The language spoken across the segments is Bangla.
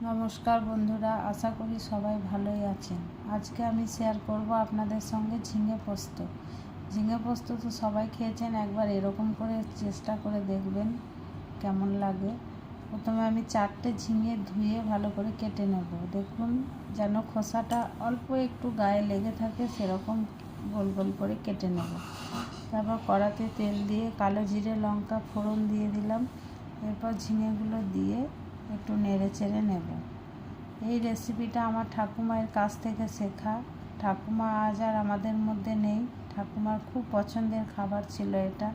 নমস্কার বন্ধুরা, আশা করি সবাই ভালোই আছেন। আজকে আমি শেয়ার করব আপনাদের সঙ্গে ঝিঙে পোস্ত। ঝিঙে পোস্ত তো সবাই খেয়েছেন, একবার এরকম করে চেষ্টা করে দেখবেন কেমন লাগে। প্রথমে আমি 4টে ঝিঙে ধুয়ে ভালো করে কেটে নেব। দেখুন যেন খোসাটা অল্প একটু গায়ে লেগে থাকে, সেরকম গোল গোল করে কেটে নেব। তারপর কড়াতে তেল দিয়ে কালো জিরে লঙ্কা ফোড়ন দিয়ে দিলাম। এরপর ঝিঙেগুলো দিয়ে একটু নেড়ে চেড়ে নেব। এই রেসিপিটা আমার ঠাকুমায়ের কাছ থেকে শেখা। ঠাকুমা আজ আর আমাদের মধ্যে নেই। ঠাকুমার খুব পছন্দের খাবার ছিল এটা।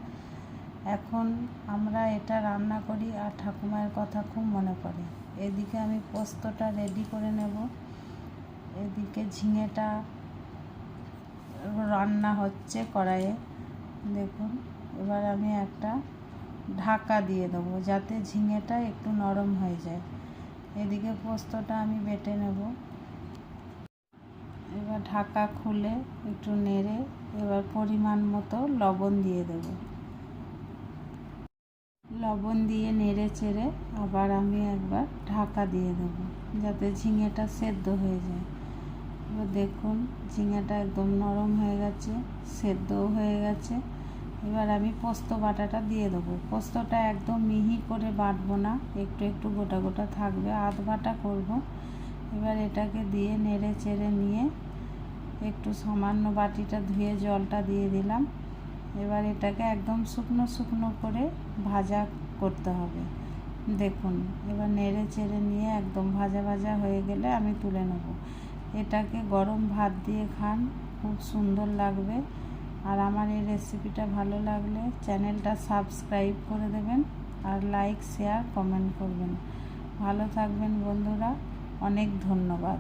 এখন আমরা এটা রান্না করি আর ঠাকুমায়ের কথা খুব মনে পড়ে। এদিকে আমি পোস্তটা রেডি করে নেব। এদিকে ঝিঙেটা রান্না হচ্ছে কড়াইয়ে। দেখুন এবার আমি একটা ঢাকা দিয়ে দেবো যাতে ঝিঙেটা একটু নরম হয়ে যায়। এদিকে পোস্তটা আমি বেটে নেব। এবার ঢাকা খুলে একটু নেড়ে এবার পরিমাণ মতো লবণ দিয়ে দেব। লবণ দিয়ে নেড়ে চেড়ে আবার আমি একবার ঢাকা দিয়ে দেব যাতে ঝিঙেটা সেদ্ধ হয়ে যায়। এবার দেখুন ঝিঙেটা একদম নরম হয়ে গেছে, সেদ্ধও হয়ে গেছে। এবার আমি পোস্ত বাটাটা দিয়ে দেবো। পোস্তটা একদম মিহি করে বাটবো না, একটু একটু গোটা গোটা থাকবে, আধ বাটা করব। এবার এটাকে দিয়ে নেড়ে চেড়ে নিয়ে একটু সামান্য বাটিটা ধুয়ে জলটা দিয়ে দিলাম। এবার এটাকে একদম শুকনো শুকনো করে ভাজা করতে হবে। দেখুন এবার নেড়ে চেড়ে নিয়ে একদম ভাজা ভাজা হয়ে গেলে আমি তুলে নেব। এটাকে গরম ভাত দিয়ে খান, খুব সুন্দর লাগবে। আর আমার এই রেসিপিটা ভালো লাগলে চ্যানেলটা সাবস্ক্রাইব করে দেবেন আর লাইক শেয়ার কমেন্ট করবেন। ভালো থাকবেন বন্ধুরা, অনেক ধন্যবাদ।